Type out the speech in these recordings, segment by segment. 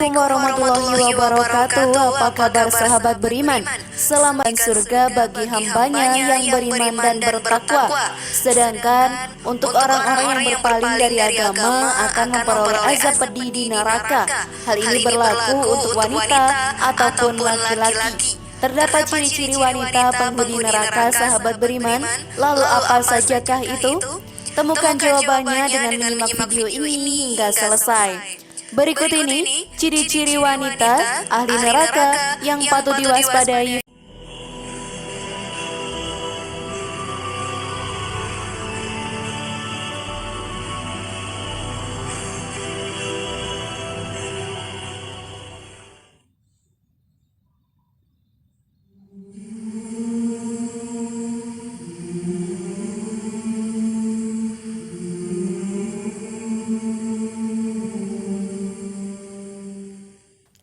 Assalamualaikum warahmatullahi wabarakatuh. Apa kabar sahabat beriman? Selamat surga bagi hambanya yang beriman dan bertakwa. Sedangkan untuk orang-orang yang berpaling dari agama akan memperoleh azab pedih di neraka. Hal ini berlaku untuk wanita ataupun laki-laki. Terdapat ciri-ciri wanita penghuni neraka sahabat beriman. Lalu apa sajakah itu? Temukan jawabannya dengan menyimak video ini hingga selesai. Berikut ini ciri-ciri wanita ahli neraka yang patut diwaspadai.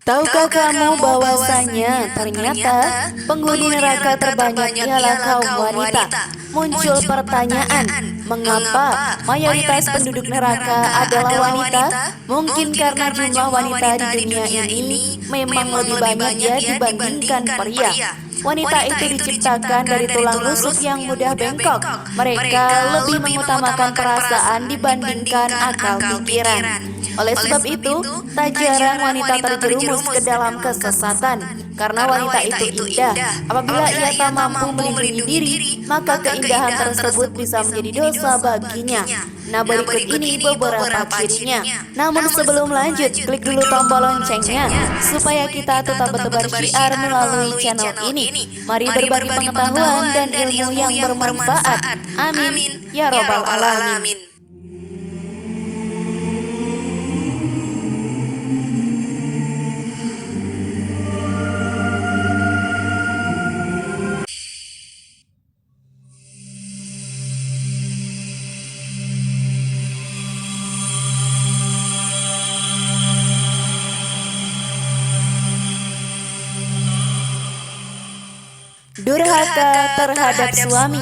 Tahukah kamu bahwasanya ternyata penghuni neraka terbanyak ialah kaum wanita? Muncul pertanyaan, mengapa mayoritas penduduk neraka adalah wanita? Mungkin karena jumlah wanita di dunia ini memang lebih banyak ya dibandingkan pria. Wanita itu diciptakan dari tulang rusuk yang mudah bengkok. Mereka lebih mengutamakan perasaan dibandingkan akal pikiran. Oleh sebab itu, tak jarang wanita terjerumus ke dalam kesesatan. Karena wanita itu indah. Apabila ia tak mampu melindungi diri, maka keindahan tersebut bisa menjadi dosa baginya. Nah, berikut ini beberapa cirinya. Namun sebelum lanjut, klik dulu tombol loncengnya supaya kita tetap bertebar syiar melalui channel ini. Mari berbagi pengetahuan dan ilmu yang bermanfaat. Amin ya robbal alamin. Durhaka terhadap suami.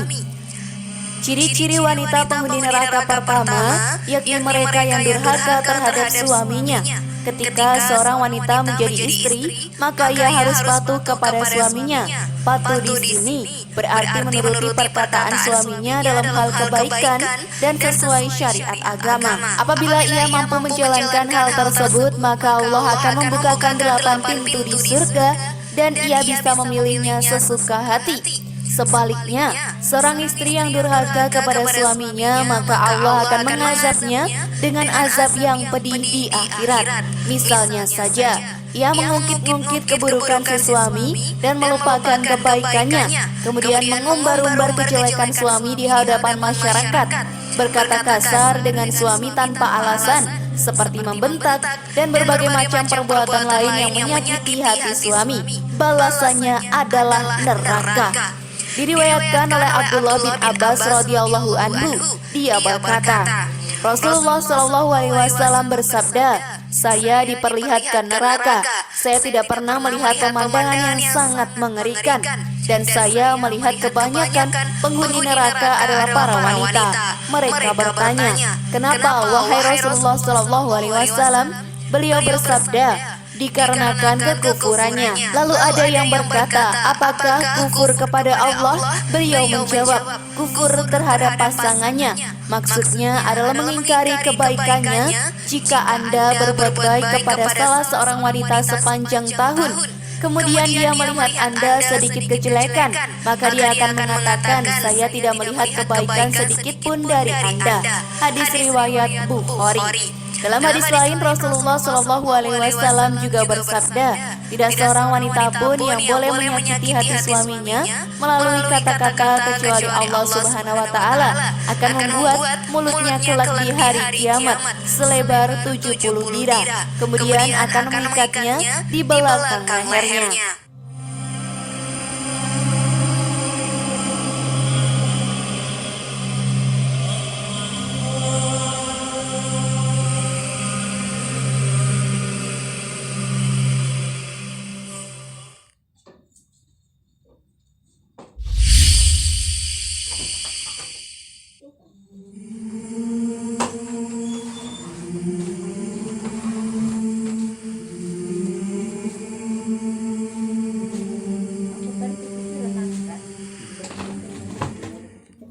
Ciri-ciri wanita penghuni neraka pertama yakni mereka yang durhaka terhadap suaminya. Ketika seorang wanita menjadi istri, maka ia harus patuh kepada suaminya. Patuh di sini berarti menuruti perkataan suaminya dalam hal kebaikan dan sesuai syariat agama. Apabila ia mampu menjalankan hal tersebut, maka Allah akan membukakan 8 pintu di surga dan ia bisa memilihnya sesuka hati. Sebaliknya, seorang istri yang durhaka kepada suaminya, maka Allah akan mengazabnya dengan azab yang pedih di akhirat. Misalnya saja, ia mengungkit-ungkit keburukan si suami dan melupakan kebaikannya, kemudian mengumbar-umbar kejelekan suami di hadapan masyarakat, berkata kasar dengan suami tanpa alasan, seperti membentak dan berbagai macam perbuatan lain yang menyakiti hati suami. Balasannya adalah neraka. Diriwayatkan oleh Abdullah bin Abbas radhiyallahu anhu, dia berkata, Rasulullah Shallallahu alaihi wasallam bersabda, saya diperlihatkan neraka. Saya tidak pernah melihat pemandangan yang sangat mengerikan, dan saya melihat kebanyakan penghuni neraka adalah para wanita. Mereka bertanya, kenapa wahai Rasulullah Shallallahu alaihi wasallam? Beliau bersabda, dikarenakan kekufurannya. Lalu ada yang berkata, apakah kufur kepada Allah? Beliau menjawab, kufur terhadap pasangannya. Maksudnya adalah mengingkari kebaikannya. Jika Anda berbuat baik kepada salah seorang wanita sepanjang tahun, kemudian dia melihat Anda sedikit kejelekan, maka dia akan mengatakan, saya tidak melihat kebaikan sedikit pun dari Anda. Hadis riwayat Bukhari. Dalam hadis lain, Rasulullah Shallallahu alaihi wasallam juga bersabda, tidak seorang wanita pun yang boleh menyakiti hati suaminya melalui kata-kata kecuali Allah Subhanahu wa taala akan membuat mulutnya kelak di hari kiamat selebar 70 dirham, kemudian akan mengikatnya di belakang lehernya.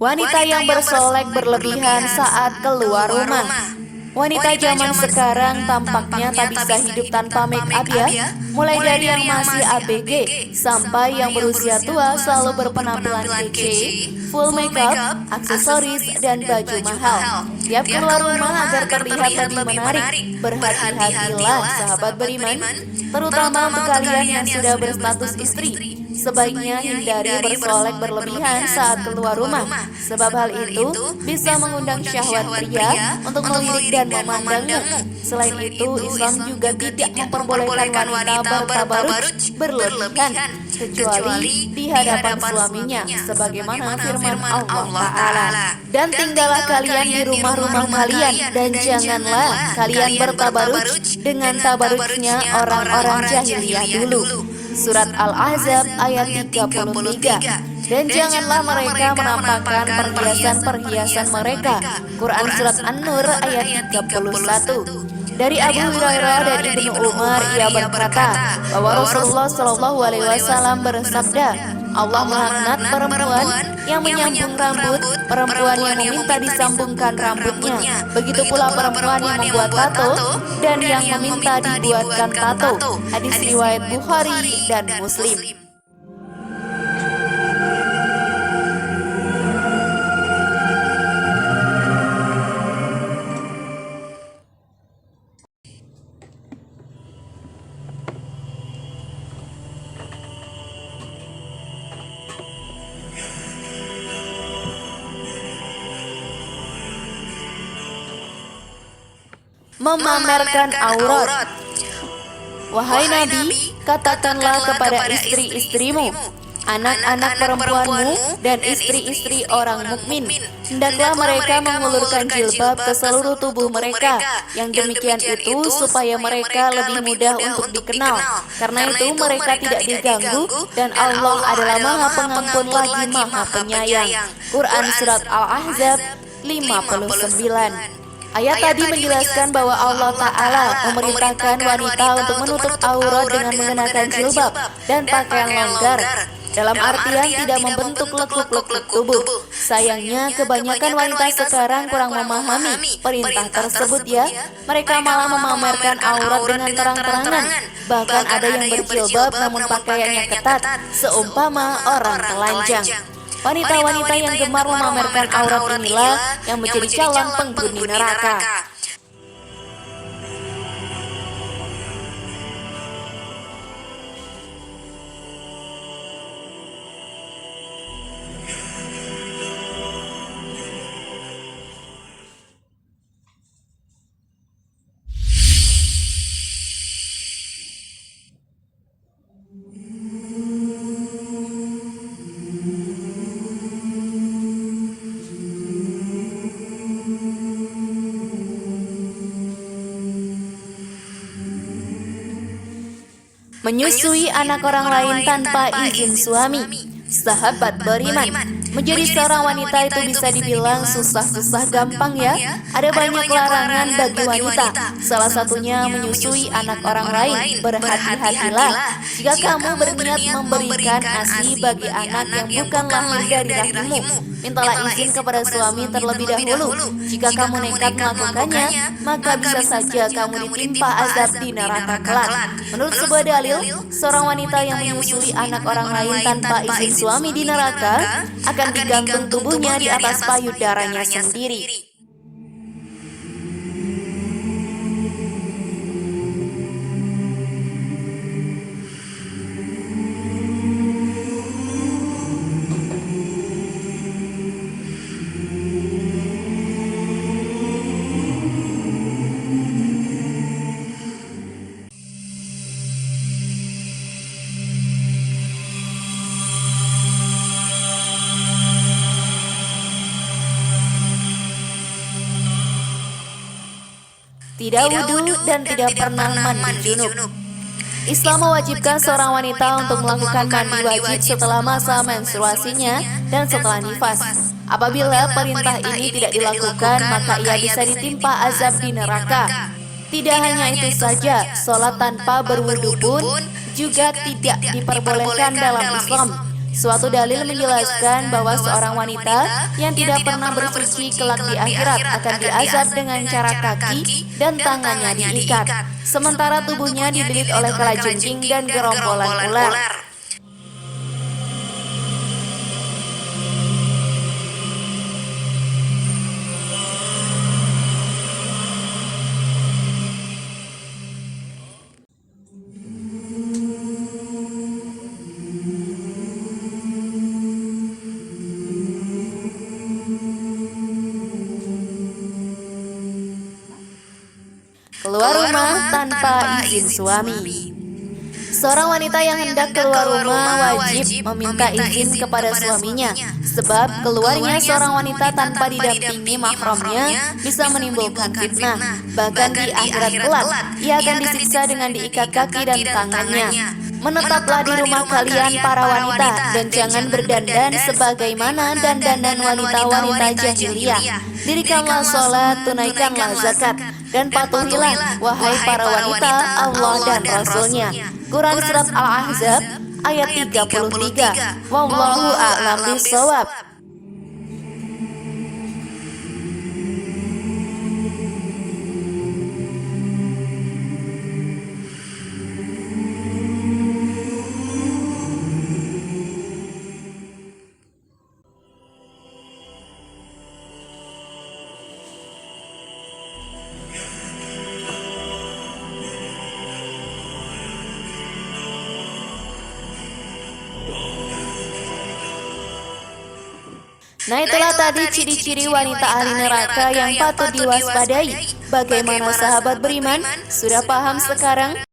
Wanita yang bersolek berlebihan saat keluar rumah. Wanita zaman sekarang tampaknya tak bisa hidup tanpa make up ya. Mulai dari yang masih ABG sampai yang berusia tua selalu berpenampilan kece, full make up, aksesoris, dan baju mahal. Tiap keluar rumah agar terlihat lebih menarik. Berhati-hatilah sahabat beriman, terutama untuk kalian yang sudah berstatus istri. Sebaiknya hindari bersolek berlebihan saat keluar rumah, sebab hal itu bisa mengundang syahwat pria untuk melirik dan memandangnya. Selain itu, Islam juga tidak memperbolehkan wanita bertabaruj berlebihan, kecuali di hadapan suaminya, sebagaimana firman Allah Ta'ala. Dan tinggallah kalian di rumah-rumah kalian, dan janganlah kalian bertabaruj dengan tabarujnya orang-orang jahiliyah dulu. Surat Al-Ahzab ayat 33. Dan janganlah mereka menampakkan perhiasan-perhiasan mereka. Quran Surat An-Nur ayat 31. Dari Abu Hurairah dan Ibnu Umar ia berkata bahwa Rasulullah SAW bersabda, Allah melaknat perempuan yang menyambung rambut, perempuan yang meminta disambungkan rambutnya. Begitu pula perempuan yang membuat tato dan yang meminta dibuatkan tato. Hadis riwayat Bukhari dan Muslim. Memamerkan aurat. Wahai Nabi, katakanlah kepada istri-istrimu, anak-anak perempuanmu, dan istri-istri orang mukmin, hendaklah mereka mengulurkan jilbab ke seluruh tubuh mereka. Yang demikian itu supaya mereka lebih mudah untuk dikenal. Karena itu mereka tidak diganggu, dan Allah adalah Maha Pengampun lagi Maha Penyayang. Quran Surat Al-Ahzab 59. Ayat tadi menjelaskan bahwa Allah Ta'ala memerintahkan wanita untuk menutup aurat dengan mengenakan jilbab dan pakaian longgar, dalam artian tidak membentuk lekuk-lekuk tubuh. Sayangnya kebanyakan wanita sekarang kurang memahami perintah tersebut ya. Mereka malah memamerkan aurat dengan terang-terangan. Bahkan ada yang berjilbab namun pakaiannya ketat, seumpama orang telanjang. Wanita-wanita yang gemar memamerkan aurat inilah yang menjadi calon penghuni neraka. Menyusui anak orang lain tanpa izin suami. Sahabat beriman, menjadi seorang wanita itu bisa dibilang susah-susah gampang ya. Ada banyak larangan bagi wanita. Salah satunya menyusui anak orang lain. Berhati-hatilah jika kamu berniat memberikan ASI bagi anak yang bukan lahir dari rahimmu. Mintalah izin kepada suami terlebih dahulu. Jika kamu nekat melakukannya, maka bisa saja kamu ditimpa azab di neraka kelak. Menurut sebuah dalil, seorang wanita yang menyusui anak orang lain tanpa izin suami di neraka akan digantung tubuhnya di atas payudaranya sendiri. Tidak wudhu dan tidak pernah mandi junub. Islam mewajibkan seorang wanita untuk melakukan mandi wajib setelah masa menstruasinya dan setelah nifas. Apabila perintah ini tidak dilakukan, maka ia bisa ditimpa azab di neraka. Tidak hanya itu saja, sholat tanpa berwudu pun juga tidak diperbolehkan dalam Islam. Suatu dalil menjelaskan bahwa seorang wanita yang tidak pernah bersuci kelak di akhirat akan diazab dengan cara kaki dan tangannya diikat, sementara tubuhnya dililit oleh kalajengking dan gerombolan ular. Keluar rumah tanpa izin suami. Seorang wanita yang hendak keluar rumah wajib meminta izin kepada suaminya, sebab keluarnya seorang wanita tanpa didampingi mahramnya bisa menimbulkan fitnah. Bahkan di akhirat kelak, ia akan disiksa dengan diikat kaki dan tangannya. Menetaplah di rumah kalian para wanita, dan jangan berdandan sebagaimana dandanan wanita-wanita jahiliyah. Dirikanlah sholat, tunaikanlah zakat, dan patuhilah, wahai para wanita, Allah dan Rasul-Nya. Quran Surat Al-Ahzab ayat 33. Wallahu a'lam bishawab. Nah, itulah tadi ciri-ciri wanita ahli neraka yang patut diwaspadai. Bagaimana sahabat beriman? Sudah paham sekarang?